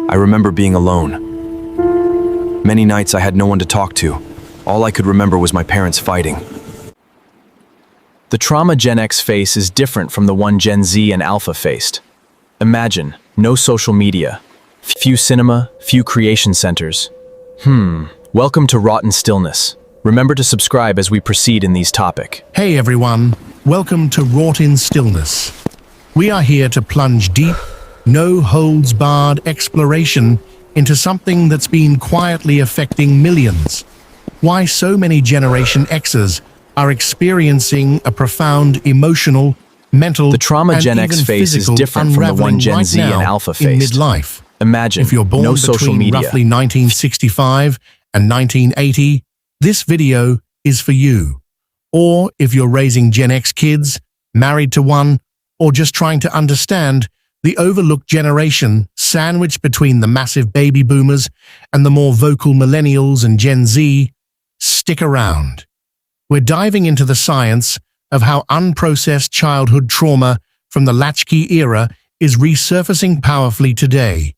I remember being alone. Many nights I had no one to talk to. All I could remember was my parents fighting. The trauma Gen X face is different from the one Gen Z and Alpha faced. Imagine, no social media, few cinema, few creation centers. Welcome to Rotten Stillness. Remember to subscribe as we proceed in these topics. Hey everyone, welcome to Wrought in Stillness. We are here to plunge deep, no-holds-barred exploration into something that's been quietly affecting millions. Why so many Generation Xers are experiencing a profound emotional, mental, The trauma and Gen X even face is physical different from the one unraveling Gen right Z and now Alpha in faced. midlife. Imagine, If you're born no social between media. roughly 1965 and 1980, this video is for you. Or if you're raising Gen X kids, married to one, or just trying to understand the overlooked generation sandwiched between the massive baby boomers and the more vocal millennials and Gen Z, stick around. We're diving into the science of how unprocessed childhood trauma from the Latchkey era is resurfacing powerfully today.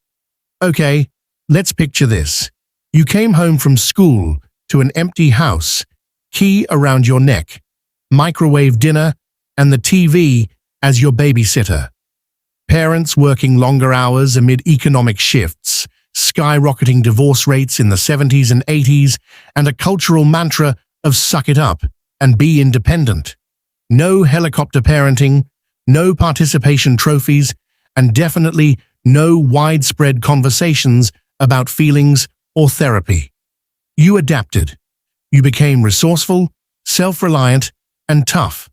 Okay, let's picture this. You came home from school to an empty house, key around your neck, microwave dinner, and the TV as your babysitter. Parents working longer hours amid economic shifts, skyrocketing divorce rates in the 70s and 80s, and a cultural mantra of suck it up and be independent. No helicopter parenting, no participation trophies, and definitely no widespread conversations about feelings or therapy. You adapted. You became resourceful, self-reliant, and tough.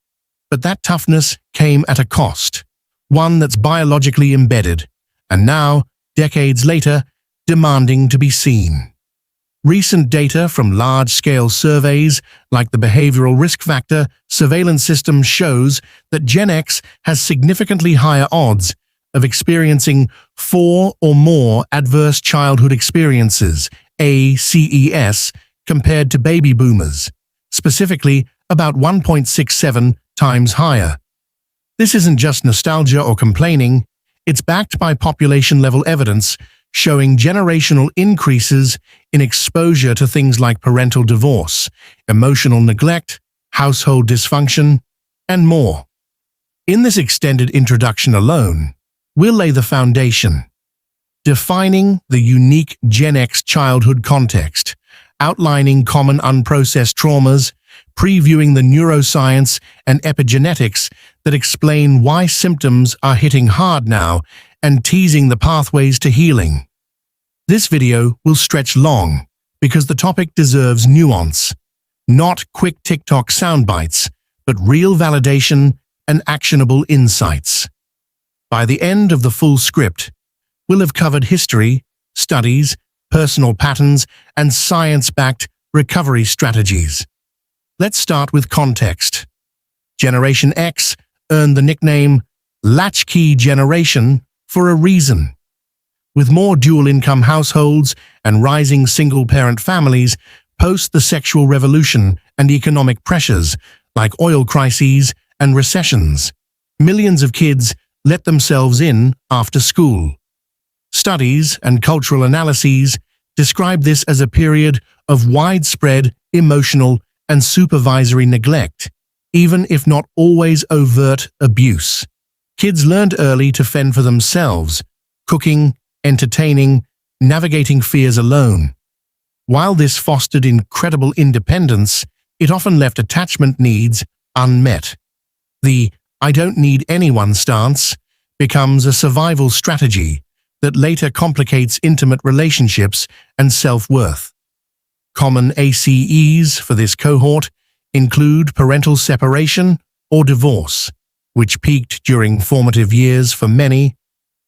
But that toughness came at a cost, one that's biologically embedded, and now, decades later, demanding to be seen. Recent data from large-scale surveys like the Behavioral Risk Factor surveillance system shows that Gen X has significantly higher odds of experiencing 4 or more adverse childhood experiences, ACEs, compared to baby boomers, specifically about 1.67 times higher. This isn't just nostalgia or complaining, it's backed by population-level evidence showing generational increases in exposure to things like parental divorce, emotional neglect, household dysfunction, and more. In this extended introduction alone, we'll lay the foundation, defining the unique Gen X childhood context, outlining common unprocessed traumas, previewing the neuroscience and epigenetics that explain why symptoms are hitting hard now, and teasing the pathways to healing. This video will stretch long because the topic deserves nuance, not quick TikTok soundbites, but real validation and actionable insights. By the end of the full script, we'll have covered history, studies, personal patterns, and science-backed recovery strategies. Let's start with context. Generation X earned the nickname Latchkey Generation for a reason. With more dual-income households and rising single-parent families post the sexual revolution and economic pressures like oil crises and recessions, millions of kids let themselves in after school. Studies and cultural analyses describe this as a period of widespread emotional and supervisory neglect, even if not always overt abuse. Kids learned early to fend for themselves, cooking, entertaining, navigating fears alone. While this fostered incredible independence, it often left attachment needs unmet. The "I don't need anyone" stance becomes a survival strategy that later complicates intimate relationships and self-worth. Common ACEs for this cohort include parental separation or divorce, which peaked during formative years for many,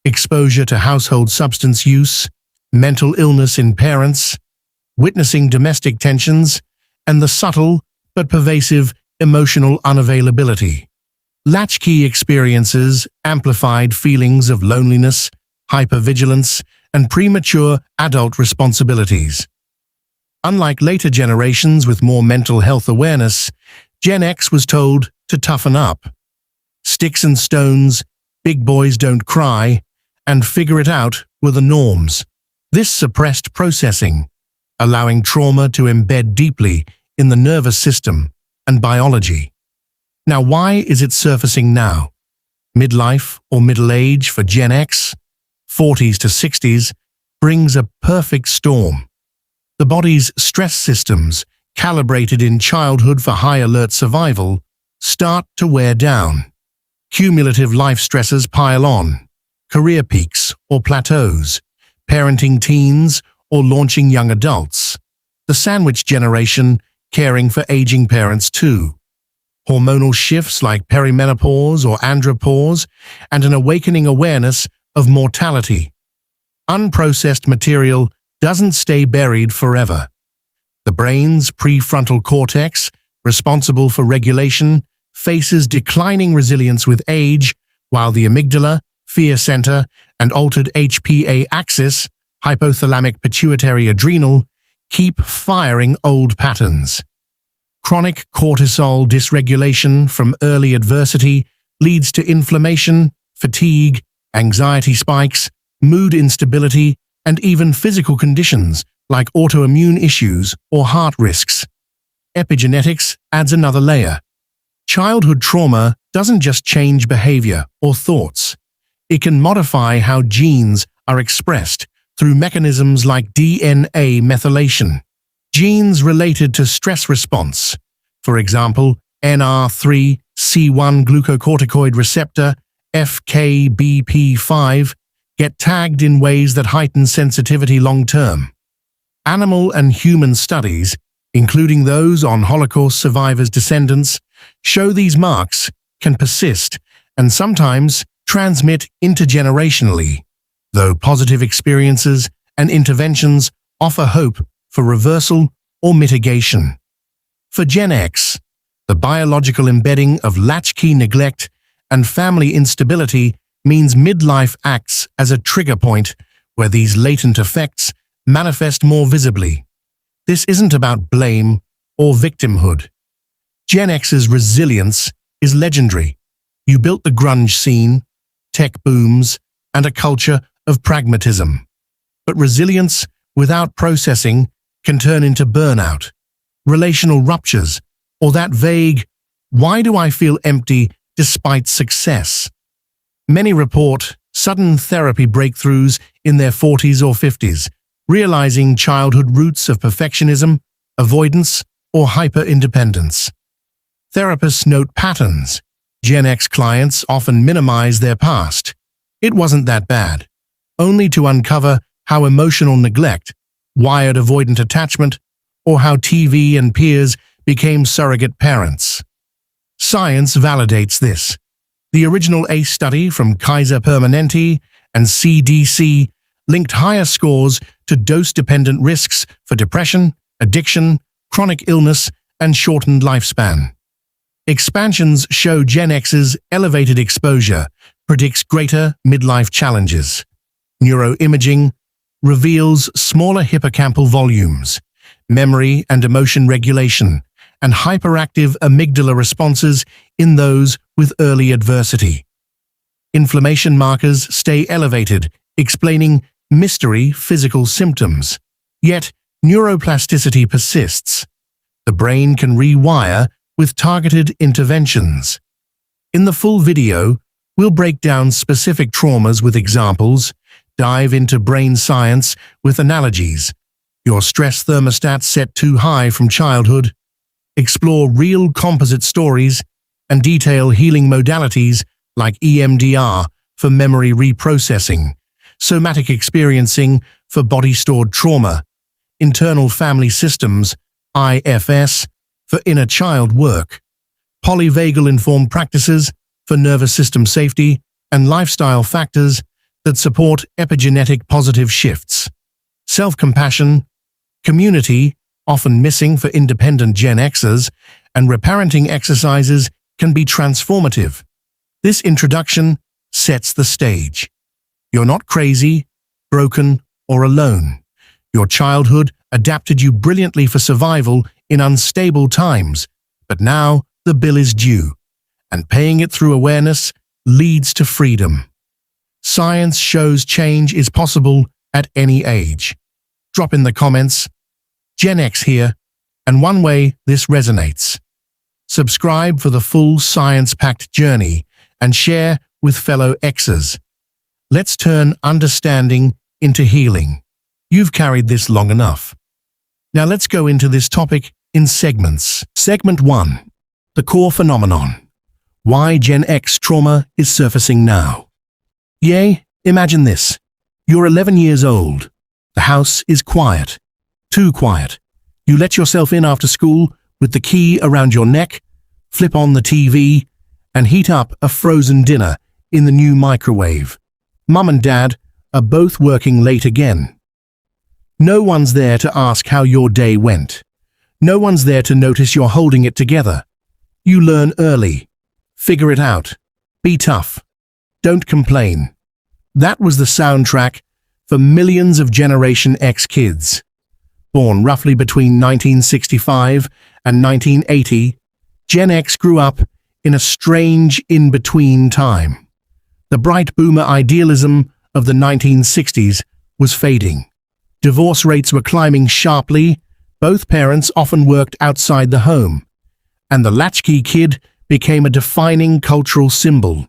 exposure to household substance use, mental illness in parents, witnessing domestic tensions, and the subtle but pervasive emotional unavailability. Latchkey experiences amplified feelings of loneliness, hypervigilance, and premature adult responsibilities. Unlike later generations with more mental health awareness, Gen X was told to toughen up. Sticks and stones, big boys don't cry, and figure it out were the norms. This suppressed processing, allowing trauma to embed deeply in the nervous system and biology. Now, why is it surfacing now? Midlife or middle age for Gen X, 40s to 60s, brings a perfect storm. The body's stress systems, calibrated in childhood for high-alert survival, start to wear down. Cumulative life stresses pile on, career peaks or plateaus, parenting teens or launching young adults, the sandwich generation caring for aging parents too, hormonal shifts like perimenopause or andropause, and an awakening awareness of mortality. Unprocessed material doesn't stay buried forever. The brain's prefrontal cortex, responsible for regulation, faces declining resilience with age, while the amygdala, fear center, and altered HPA axis, hypothalamic pituitary adrenal, keep firing old patterns. Chronic cortisol dysregulation from early adversity leads to inflammation, fatigue, anxiety spikes, mood instability, and even physical conditions like autoimmune issues or heart risks. Epigenetics adds another layer. Childhood trauma doesn't just change behavior or thoughts. It can modify how genes are expressed through mechanisms like DNA methylation. Genes related to stress response, for example, NR3-C1 glucocorticoid receptor, FKBP5, get tagged in ways that heighten sensitivity long-term. Animal and human studies, including those on Holocaust survivors' descendants, show these marks can persist and sometimes transmit intergenerationally, though positive experiences and interventions offer hope for reversal or mitigation. For Gen X, the biological embedding of latchkey neglect and family instability means midlife acts as a trigger point where these latent effects manifest more visibly. This isn't about blame or victimhood. Gen X's resilience is legendary. You built the grunge scene, tech booms, and a culture of pragmatism. But resilience without processing can turn into burnout, relational ruptures, or that vague, "Why do I feel empty despite success?" Many report sudden therapy breakthroughs in their 40s or 50s, realizing childhood roots of perfectionism, avoidance, or hyper-independence. Therapists note patterns. Gen X clients often minimize their past. It wasn't that bad, only to uncover how emotional neglect, wired avoidant attachment, or how TV and peers became surrogate parents. Science validates this. The original ACE study from Kaiser Permanente and CDC linked higher scores to dose-dependent risks for depression, addiction, chronic illness, and shortened lifespan. Expansions show Gen X's elevated exposure predicts greater midlife challenges. Neuroimaging reveals smaller hippocampal volumes, memory and emotion regulation, and hyperactive amygdala responses in those with early adversity. Inflammation markers stay elevated, explaining mystery physical symptoms. Yet, neuroplasticity persists. The brain can rewire with targeted interventions. In the full video, we'll break down specific traumas with examples, dive into brain science with analogies, your stress thermostat set too high from childhood, explore real composite stories, and detail healing modalities like EMDR for memory reprocessing, somatic experiencing for body-stored trauma, internal family systems, IFS, for inner child work, polyvagal-informed practices for nervous system safety, and lifestyle factors that support epigenetic positive shifts. Self-compassion, community, often missing for independent Gen Xers, and reparenting exercises can be transformative. This introduction sets the stage. You're not crazy, broken, or alone. Your childhood adapted you brilliantly for survival in unstable times, but now the bill is due, and paying it through awareness leads to freedom. Science shows change is possible at any age. Drop in the comments, Gen X here, and one way this resonates. Subscribe for the full science-packed journey and share with fellow Xers. Let's turn understanding into healing. You've carried this long enough. Now let's go into this topic in segments. Segment 1. The core phenomenon. Why Gen X trauma is surfacing now. Imagine this. You're 11 years old. The house is quiet. Too quiet. You let yourself in after school with the key around your neck, flip on the TV, and heat up a frozen dinner in the new microwave. Mum and Dad are both working late again. No one's there to ask how your day went. No one's there to notice you're holding it together. You learn early. Figure it out. Be tough. Don't complain. That was the soundtrack for millions of Generation X kids. Born roughly between 1965 and 1980, Gen X grew up in a strange in-between time. The bright boomer idealism of the 1960s was fading. Divorce rates were climbing sharply, both parents often worked outside the home, and the Latchkey kid became a defining cultural symbol.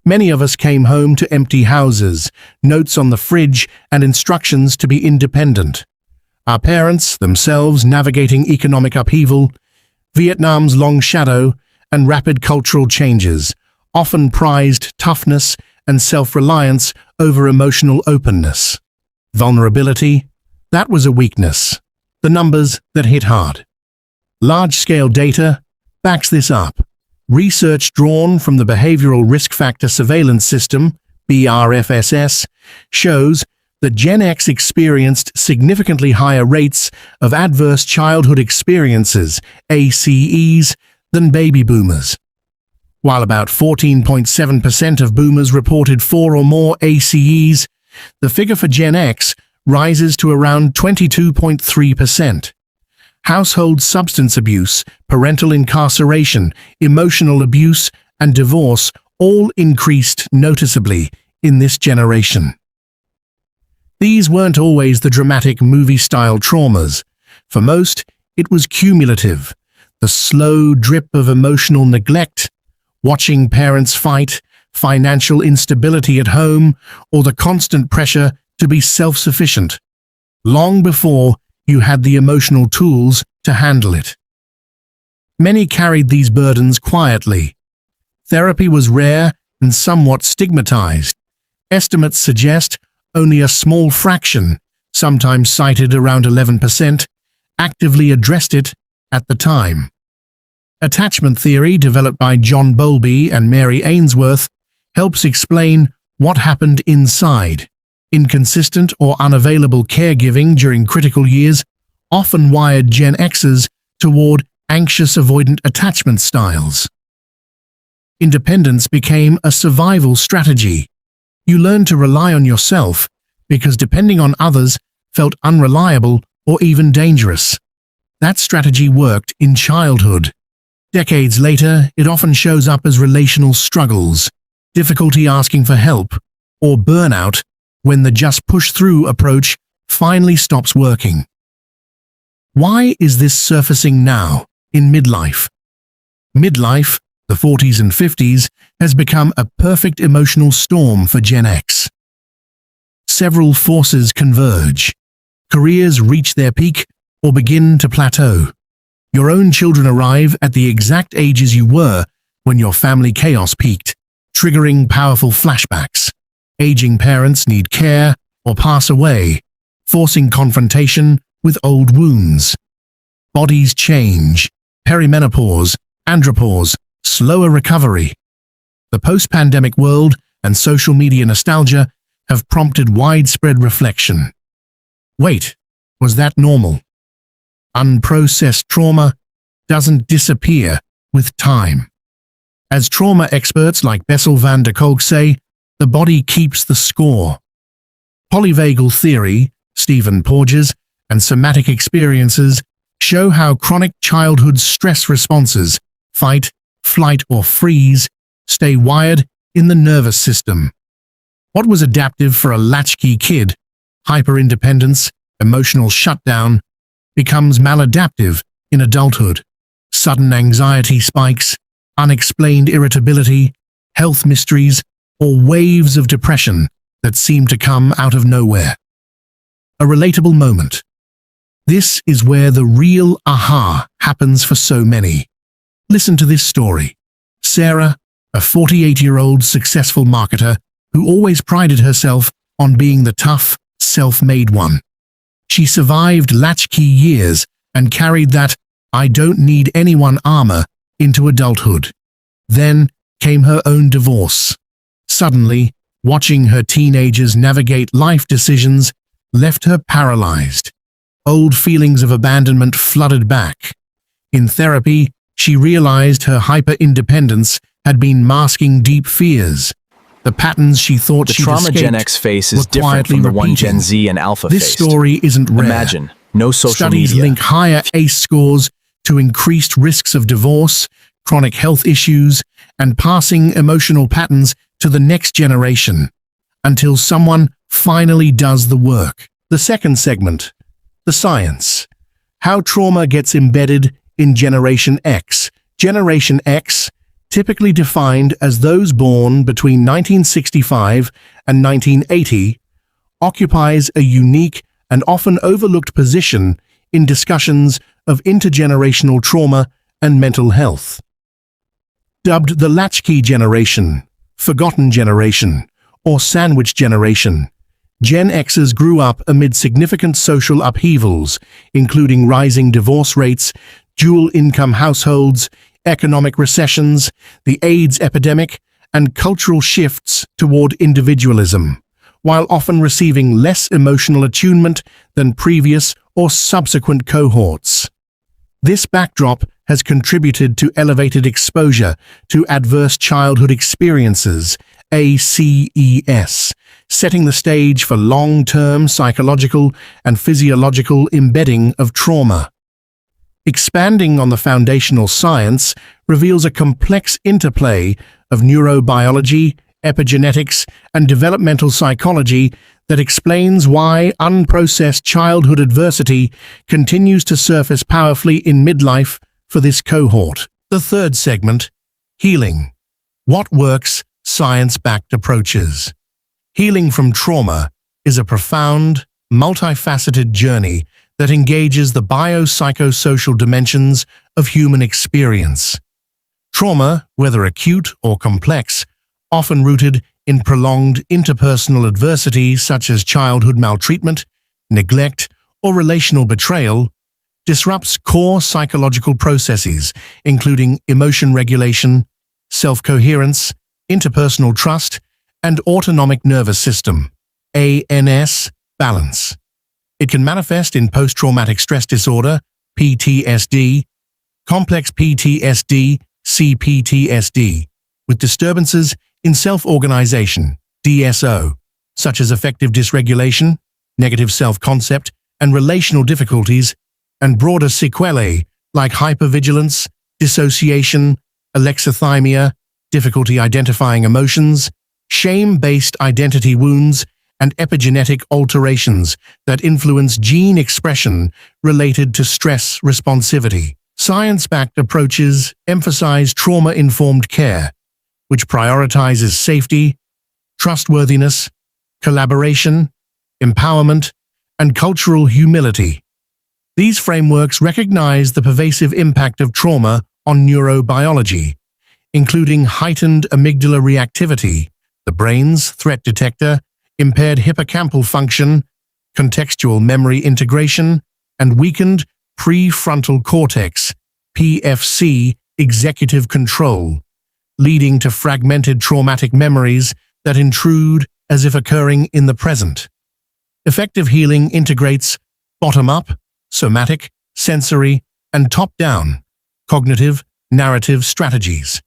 Many of us came home to empty houses, notes on the fridge, and instructions to be independent. Our parents, themselves navigating economic upheaval, Vietnam's long shadow, and rapid cultural changes, often prized toughness and self-reliance over emotional openness. Vulnerability, that was a weakness. The numbers that hit hard. Large-scale data backs this up. Research drawn from the Behavioral Risk Factor Surveillance System, BRFSS, shows that Gen X experienced significantly higher rates of adverse childhood experiences, ACEs, than baby boomers. While about 14.7% of boomers reported 4 or more ACEs, the figure for Gen X rises to around 22.3%. Household substance abuse, parental incarceration, emotional abuse, and divorce all increased noticeably in this generation. These weren't always the dramatic movie-style traumas. For most, it was cumulative, the slow drip of emotional neglect, watching parents fight, financial instability at home, or the constant pressure to be self-sufficient, long before you had the emotional tools to handle it. Many carried these burdens quietly. Therapy was rare and somewhat stigmatized. Estimates suggest only a small fraction, sometimes cited around 11%, actively addressed it at the time. Attachment theory, developed by John Bowlby and Mary Ainsworth, helps explain what happened inside. Inconsistent or unavailable caregiving during critical years often wired Gen Xers toward anxious avoidant attachment styles. Independence became a survival strategy. You learned to rely on yourself because depending on others felt unreliable or even dangerous. That strategy worked in childhood. Decades later, it often shows up as relational struggles, difficulty asking for help, or burnout when the just push through approach finally stops working. Why is this surfacing now, in midlife? Midlife, the 40s and 50s, has become a perfect emotional storm for Gen X. Several forces converge. Careers reach their peak or begin to plateau. Your own children arrive at the exact ages you were when your family chaos peaked, triggering powerful flashbacks. Aging parents need care or pass away, forcing confrontation with old wounds. Bodies change, perimenopause, andropause, slower recovery. The post-pandemic world and social media nostalgia have prompted widespread reflection. Wait, was that normal? Unprocessed trauma doesn't disappear with time. As trauma experts like Bessel van der Kolk say, the body keeps the score. Polyvagal theory, Stephen Porges, and somatic experiences show how chronic childhood stress responses, fight, flight, or freeze, stay wired in the nervous system. What was adaptive for a latchkey kid hyperindependence, emotional shutdown, becomes maladaptive in adulthood. Sudden anxiety spikes, unexplained irritability, health mysteries, or waves of depression that seem to come out of nowhere. A relatable moment. This is where the real aha happens for so many. Listen to this story. Sarah, a 48-year-old successful marketer who always prided herself on being the tough, self-made one. She survived Latchkey years and carried that "I don't need anyone" armor into adulthood. Then came her own divorce. Suddenly, watching her teenagers navigate life decisions left her paralyzed. Old feelings of abandonment flooded back. In therapy, she realized her hyper-independence had been masking deep fears. The patterns she thought The she'd trauma escaped Gen X face is were different quietly from the one repeating. Gen Z and Alpha This faced. story isn't rare. Imagine, no social Studies media. link higher ACE scores to increased risks of divorce, chronic health issues, and passing emotional patterns to the next generation, until someone finally does the work. The second segment, the science. How trauma gets embedded in Generation X. Generation X, typically defined as those born between 1965 and 1980, occupies a unique and often overlooked position in discussions of intergenerational trauma and mental health. Dubbed the Latchkey generation, forgotten generation, or sandwich generation, Gen Xers grew up amid significant social upheavals, including rising divorce rates, dual-income households, economic recessions, the AIDS epidemic, and cultural shifts toward individualism, while often receiving less emotional attunement than previous or subsequent cohorts. This backdrop has contributed to elevated exposure to adverse childhood experiences, ACEs, setting the stage for long-term psychological and physiological embedding of trauma. Expanding on the foundational science reveals a complex interplay of neurobiology, epigenetics, and developmental psychology that explains why unprocessed childhood adversity continues to surface powerfully in midlife for this cohort. The third segment, healing. What works? Science-backed approaches. Healing from trauma is a profound, multifaceted journey that engages the biopsychosocial dimensions of human experience. Trauma, whether acute or complex, often rooted in prolonged interpersonal adversity such as childhood maltreatment, neglect, or relational betrayal, disrupts core psychological processes, including emotion regulation, self-coherence, interpersonal trust, and autonomic nervous system, ANS, balance. It can manifest in post-traumatic stress disorder, PTSD, complex PTSD, CPTSD, with disturbances in self-organization, DSO, such as affective dysregulation, negative self-concept, and relational difficulties, and broader sequelae like hypervigilance, dissociation, alexithymia, difficulty identifying emotions, shame-based identity wounds, and epigenetic alterations that influence gene expression related to stress responsivity. Science-backed approaches emphasize trauma-informed care, which prioritizes safety, trustworthiness, collaboration, empowerment, and cultural humility. These frameworks recognize the pervasive impact of trauma on neurobiology, including heightened amygdala reactivity, the brain's threat detector, impaired hippocampal function, contextual memory integration, and weakened prefrontal cortex, PFC, executive control, leading to fragmented traumatic memories that intrude as if occurring in the present. Effective healing integrates bottom-up, somatic, sensory, and top-down, cognitive, narrative strategies,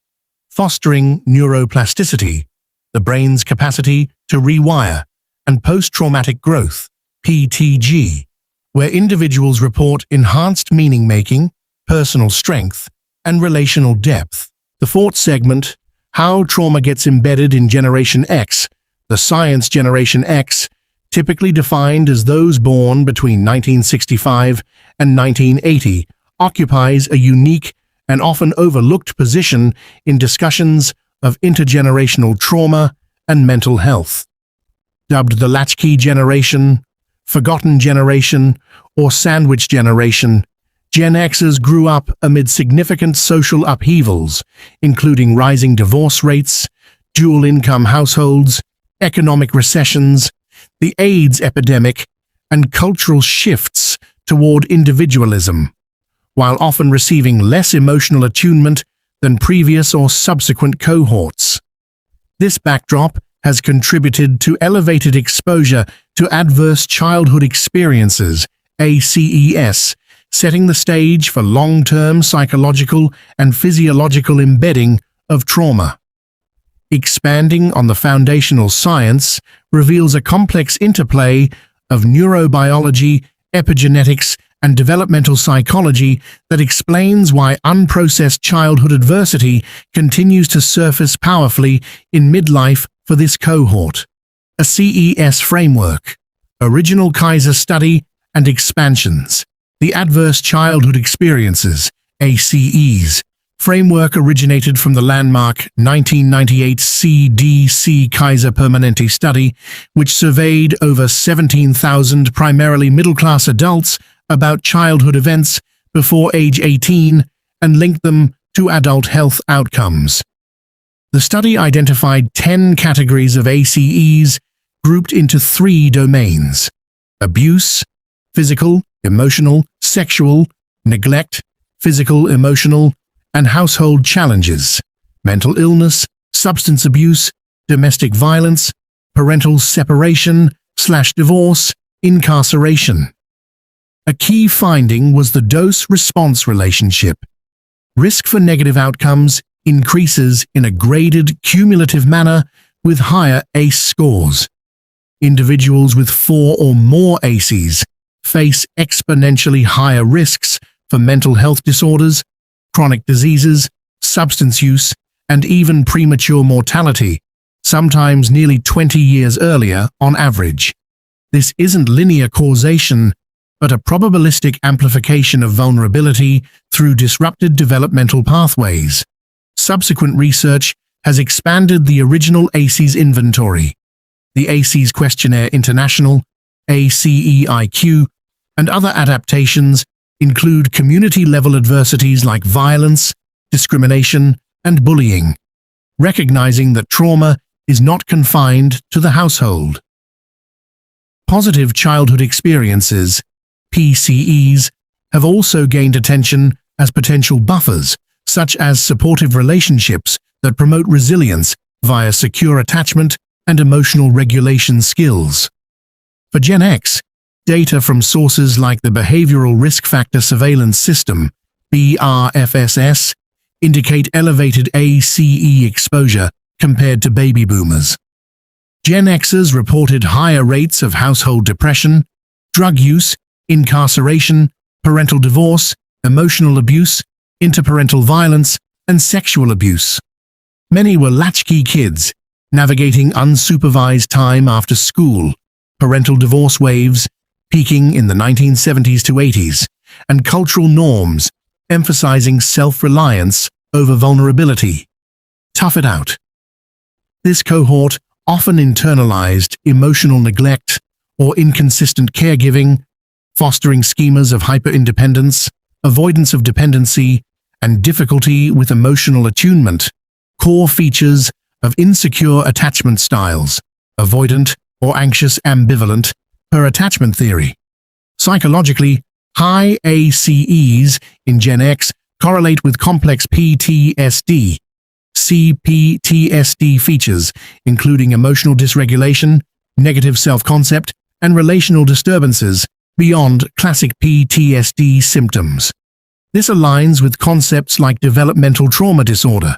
fostering neuroplasticity, the brain's capacity to rewire, and post-traumatic growth, PTG, where individuals report enhanced meaning-making, personal strength, and relational depth. The fourth segment, how trauma gets embedded in Generation X. The science Generation X, typically defined as those born between 1965 and 1980, occupies a unique and often overlooked position in discussions of intergenerational trauma and mental health. Dubbed the Latchkey generation, forgotten generation, or sandwich generation, Gen Xers grew up amid significant social upheavals, including rising divorce rates, dual-income households, economic recessions, the AIDS epidemic, and cultural shifts toward individualism, while often receiving less emotional attunement than previous or subsequent cohorts. This backdrop has contributed to elevated exposure to adverse childhood experiences, ACEs, setting the stage for long-term psychological and physiological embedding of trauma. Expanding on the foundational science reveals a complex interplay of neurobiology, epigenetics, and developmental psychology that explains why unprocessed childhood adversity continues to surface powerfully in midlife for this cohort. A CES framework, original Kaiser study, and expansions. The Adverse Childhood Experiences, ACEs, framework originated from the landmark 1998 CDC Kaiser Permanente study, which surveyed over 17,000 primarily middle-class adults about childhood events before age 18 and linked them to adult health outcomes. The study identified 10 categories of ACEs grouped into 3 domains: abuse, physical, emotional, sexual, neglect, physical, emotional, and household challenges, mental illness, substance abuse, domestic violence, parental separation/divorce, incarceration. A key finding was the dose-response relationship. Risk for negative outcomes increases in a graded, cumulative manner with higher ACE scores. Individuals with 4 or more ACEs face exponentially higher risks for mental health disorders, chronic diseases, substance use, and even premature mortality, sometimes nearly 20 years earlier on average. This isn't linear causation, but a probabilistic amplification of vulnerability through disrupted developmental pathways. Subsequent research has expanded the original ACEs inventory. The ACEs Questionnaire International, ACEIQ, and other adaptations include community-level adversities like violence, discrimination, and bullying, recognizing that trauma is not confined to the household. Positive childhood experiences, PCEs, have also gained attention as potential buffers, such as supportive relationships that promote resilience via secure attachment and emotional regulation skills. For Gen X, data from sources like the Behavioral Risk Factor Surveillance System, BRFSS, indicate elevated ACE exposure compared to baby boomers. Gen Xers reported higher rates of household depression, drug use, incarceration, parental divorce, emotional abuse, interparental violence, and sexual abuse. Many were latchkey kids, navigating unsupervised time after school, parental divorce waves, peaking in the 1970s to 80s, and cultural norms, emphasizing self-reliance over vulnerability. Tough it out. This cohort often internalized emotional neglect or inconsistent caregiving, fostering schemas of hyper-independence, avoidance of dependency, and difficulty with emotional attunement, core features of insecure attachment styles, avoidant or anxious ambivalent, per attachment theory. Psychologically, high ACEs in Gen X correlate with complex PTSD, CPTSD features, including emotional dysregulation, negative self-concept, and relational disturbances beyond classic PTSD symptoms. This aligns with concepts like developmental trauma disorder,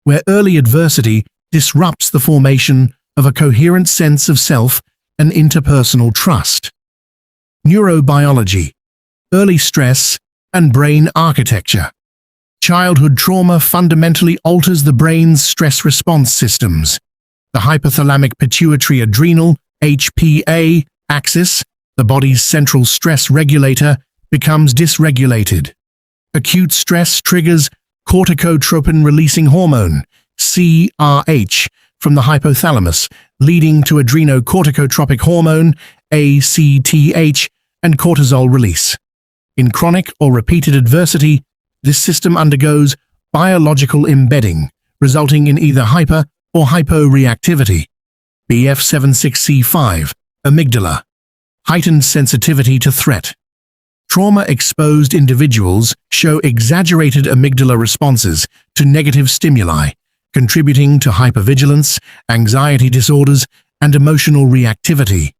where early adversity disrupts the formation of a coherent sense of self and interpersonal trust. Neurobiology, early stress, and brain architecture. Childhood trauma fundamentally alters the brain's stress response systems. The hypothalamic pituitary adrenal, HPA, axis, the body's central stress regulator, becomes dysregulated. Acute stress triggers corticotropin-releasing hormone, CRH, from the hypothalamus, leading to adrenocorticotropic hormone, ACTH, and cortisol release. In chronic or repeated adversity, this system undergoes biological embedding, resulting in either hyper or hyporeactivity. BF76C5, amygdala, heightened sensitivity to threat. Trauma-exposed individuals show exaggerated amygdala responses to negative stimuli, contributing to hypervigilance, anxiety disorders, and emotional reactivity.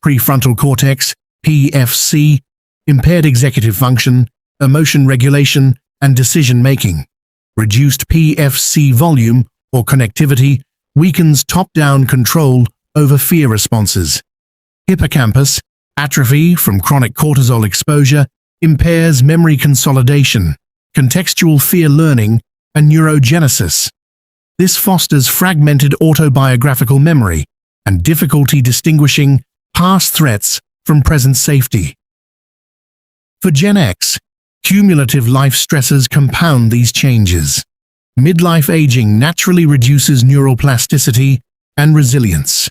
Prefrontal cortex, PFC, impaired executive function, emotion regulation, and decision-making. Reduced PFC volume or connectivity weakens top-down control over fear responses. Hippocampus, atrophy from chronic cortisol exposure, impairs memory consolidation, contextual fear learning, and neurogenesis. This fosters fragmented autobiographical memory and difficulty distinguishing past threats from present safety. For Gen X, cumulative life stresses compound these changes. Midlife aging naturally reduces neural plasticity and resilience.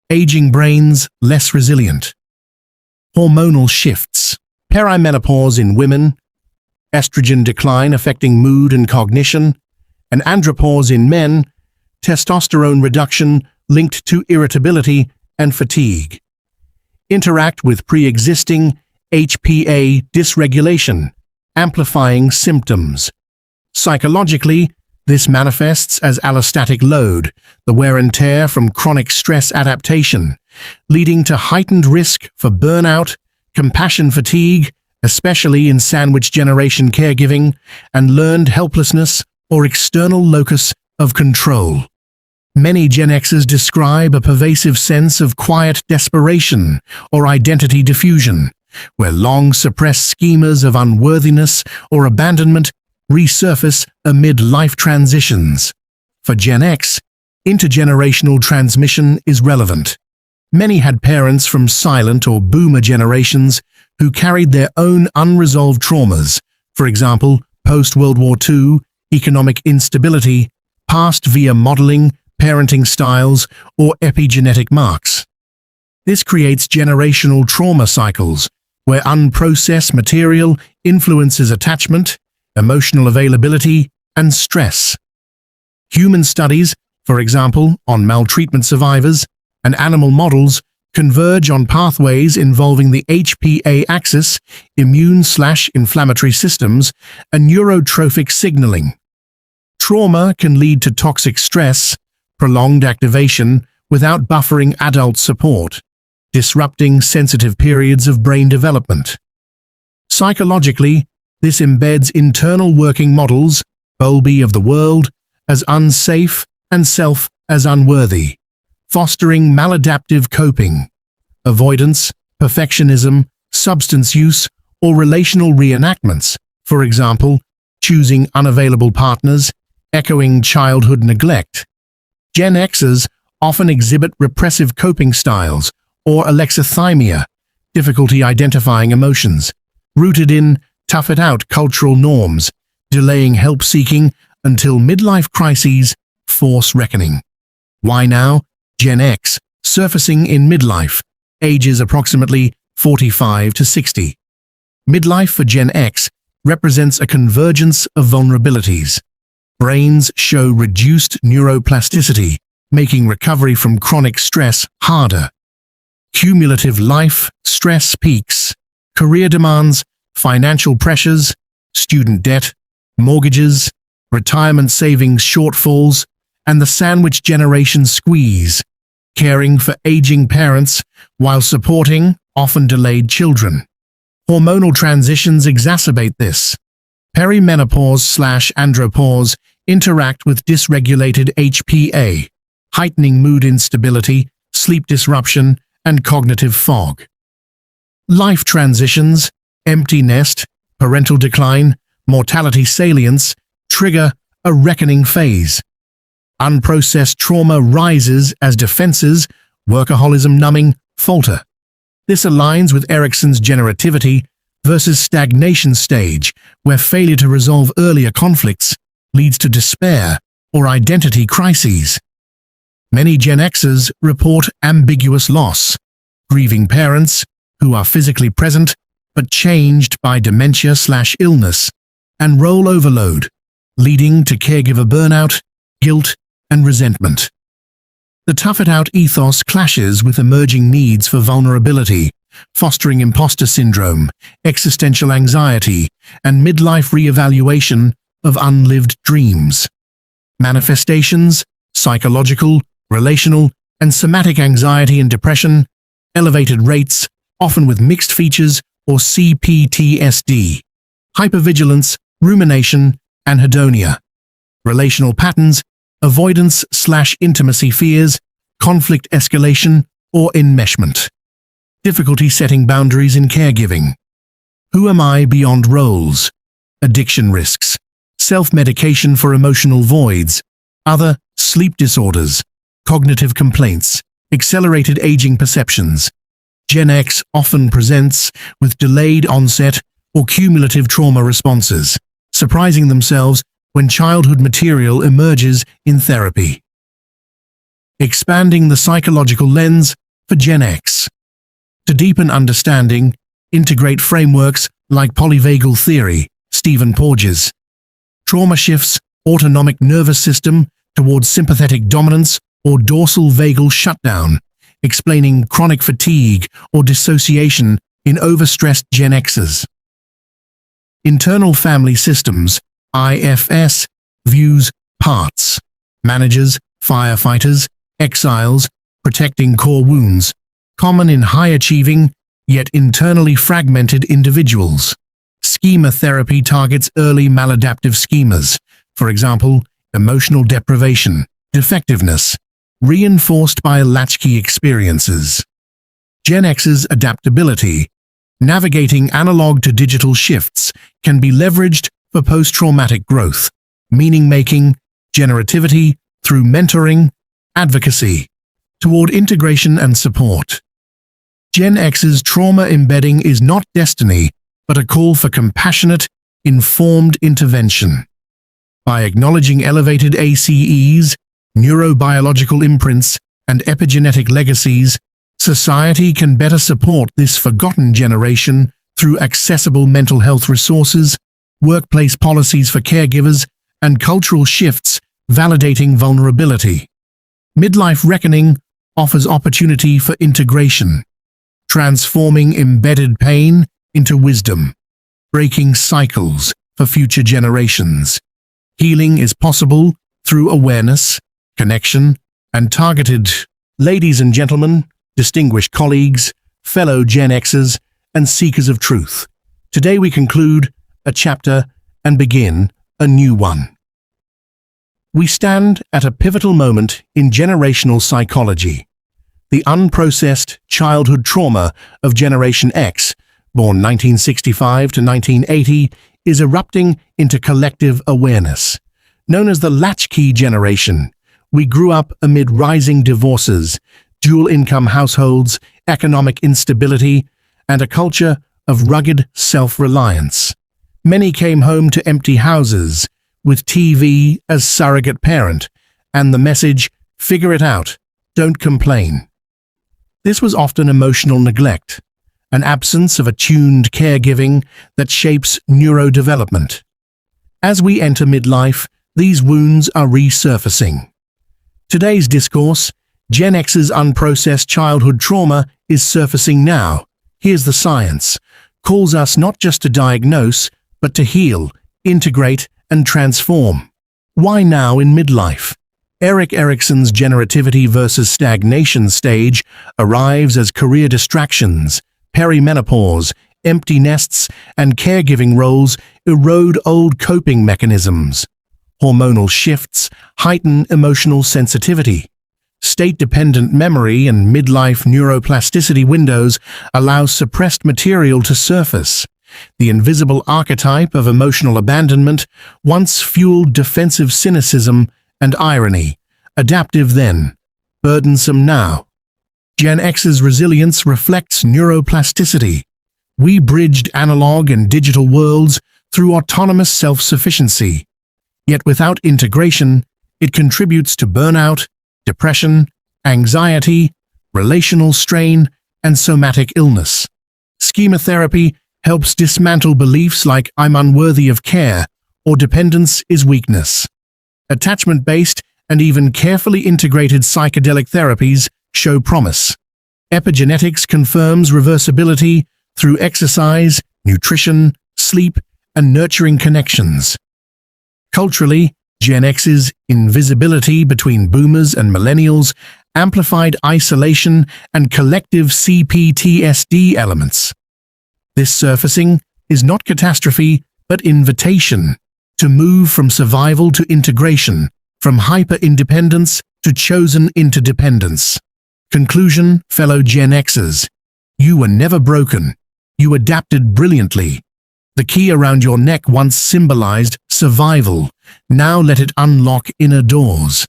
Aging brains less resilient. Hormonal shifts. Perimenopause in women, estrogen decline affecting mood and cognition, and andropause in men, testosterone reduction linked to irritability and fatigue. Interact with pre-existing HPA dysregulation, amplifying symptoms. Psychologically, this manifests as allostatic load, the wear and tear from chronic stress adaptation, leading to heightened risk for burnout, compassion fatigue, especially in sandwich generation caregiving, and learned helplessness or external locus of control. Many Gen Xers describe a pervasive sense of quiet desperation or identity diffusion, where long-suppressed schemas of unworthiness or abandonment resurface amid life transitions. For Gen X, intergenerational transmission is relevant. Many had parents from silent or boomer generations who carried their own unresolved traumas, for example, post-World War II, economic instability, passed via modeling, parenting styles, or epigenetic marks. This creates generational trauma cycles, where unprocessed material influences attachment, emotional availability, and stress. Human studies, for example, on maltreatment survivors, and animal models converge on pathways involving the HPA axis, immune/inflammatory systems, and neurotrophic signaling. Trauma can lead to toxic stress, prolonged activation without buffering adult support, disrupting sensitive periods of brain development. Psychologically, this embeds internal working models, Bowlby of the world, as unsafe and self as unworthy, fostering maladaptive coping, avoidance, perfectionism, substance use, or relational reenactments, for example, choosing unavailable partners, echoing childhood neglect. Gen Xers often exhibit repressive coping styles or alexithymia, difficulty identifying emotions, rooted in tough-it-out cultural norms, delaying help-seeking until midlife crises force reckoning. Why now? Gen X, surfacing in midlife, ages approximately 45 to 60. Midlife for Gen X represents a convergence of vulnerabilities. Brains show reduced neuroplasticity, making recovery from chronic stress harder. Cumulative life stress peaks, career demands, financial pressures, student debt, mortgages, retirement savings shortfalls, and the sandwich generation squeeze, caring for aging parents while supporting often delayed children. Hormonal transitions exacerbate this. Perimenopause/andropause interact with dysregulated HPA, heightening mood instability, sleep disruption, and cognitive fog. Life transitions, empty nest, parental decline, mortality salience, trigger a reckoning phase. Unprocessed trauma rises as defenses, workaholism numbing, falter. This aligns with Erikson's generativity versus stagnation stage, where failure to resolve earlier conflicts leads to despair or identity crises. Many Gen Xers report ambiguous loss, grieving parents who are physically present but changed by dementia/illness, and role overload, leading to caregiver burnout, guilt, and resentment. The tough it out ethos clashes with emerging needs for vulnerability, fostering imposter syndrome, existential anxiety, and midlife re-evaluation of unlived dreams. Manifestations: psychological, relational, and somatic anxiety and depression, elevated rates, often with mixed features or CPTSD, hypervigilance, rumination, anhedonia. Relational patterns: avoidance/intimacy fears, conflict escalation, or enmeshment. Difficulty setting boundaries in caregiving. Who am I beyond roles? Addiction risks, self-medication for emotional voids, other sleep disorders, cognitive complaints, accelerated aging perceptions. Gen X often presents with delayed onset or cumulative trauma responses, surprising themselves when childhood material emerges in therapy. Expanding the psychological lens for Gen X. To deepen understanding, integrate frameworks like polyvagal theory, Stephen Porges. Trauma shifts autonomic nervous system towards sympathetic dominance or dorsal vagal shutdown, explaining chronic fatigue or dissociation in overstressed Gen Xers. Internal family systems, IFS, views parts, managers, firefighters, exiles, protecting core wounds, common in high-achieving, yet internally fragmented individuals. Schema therapy targets early maladaptive schemas, for example, emotional deprivation, defectiveness, reinforced by Latchkey experiences. Gen X's adaptability, navigating analog to digital shifts, can be leveraged for post-traumatic growth, meaning-making, generativity through mentoring, advocacy, toward integration and support. Gen X's trauma embedding is not destiny, but a call for compassionate, informed intervention. By acknowledging elevated ACEs, neurobiological imprints, and epigenetic legacies, society can better support this forgotten generation through accessible mental health resources, workplace policies for caregivers, and cultural shifts validating vulnerability. Midlife Reckoning offers opportunity for integration, transforming embedded pain into wisdom, breaking cycles for future generations. Healing is possible through awareness, connection, and targeted. Ladies and gentlemen, distinguished colleagues, fellow Gen Xers, and seekers of truth, today we conclude a chapter and begin a new one. We stand at a pivotal moment in generational psychology. The unprocessed childhood trauma of Generation X, born 1965 to 1980, is erupting into collective awareness. Known as the Latchkey generation, we grew up amid rising divorces, dual-income households, economic instability, and a culture of rugged self-reliance. Many came home to empty houses, with TV as surrogate parent, and the message, "Figure it out, don't complain." This was often emotional neglect, an absence of attuned caregiving that shapes neurodevelopment. As we enter midlife, these wounds are resurfacing. Today's discourse, Gen X's unprocessed childhood trauma, is surfacing now. Here's the science. Calls us not just to diagnose, but to heal, integrate, and transform. Why now in midlife? Erik Erikson's generativity versus stagnation stage arrives as career distractions, perimenopause, empty nests, and caregiving roles erode old coping mechanisms. Hormonal shifts heighten emotional sensitivity. State-dependent memory and midlife neuroplasticity windows allow suppressed material to surface. The invisible archetype of emotional abandonment once fueled defensive cynicism and irony, adaptive then, burdensome now. Gen X's resilience reflects neuroplasticity. We bridged analog and digital worlds through autonomous self-sufficiency. Yet without integration, it contributes to burnout, depression, anxiety, relational strain, and somatic illness. Schema therapy helps dismantle beliefs like "I'm unworthy of care" or "dependence is weakness." Attachment-based and even carefully integrated psychedelic therapies show promise. Epigenetics confirms reversibility through exercise, nutrition, sleep, and nurturing connections. Culturally, Gen X's invisibility between boomers and millennials amplified isolation and collective CPTSD elements. This surfacing is not catastrophe, but invitation to move from survival to integration, from hyper-independence to chosen interdependence. Conclusion, fellow Gen Xers, you were never broken. You adapted brilliantly. The key around your neck once symbolized survival. Now let it unlock inner doors.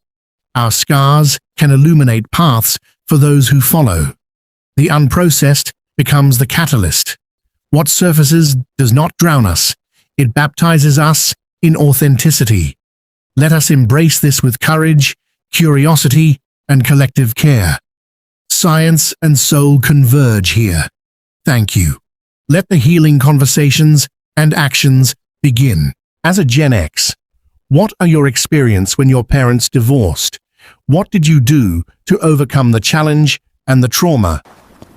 Our scars can illuminate paths for those who follow. The unprocessed becomes the catalyst. What surfaces does not drown us. It baptizes us in authenticity. Let us embrace this with courage, curiosity, and collective care. Science and soul converge here. Thank you. Let the healing conversations and actions begin. As a Gen X, what are your experiences when your parents divorced? What did you do to overcome the challenge and the trauma?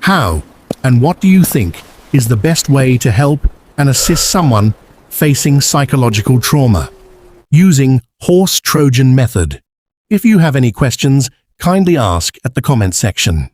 How and what do you think is the best way to help and assist someone facing psychological trauma? Using Horse Trojan method. If you have any questions, kindly ask at the comment section.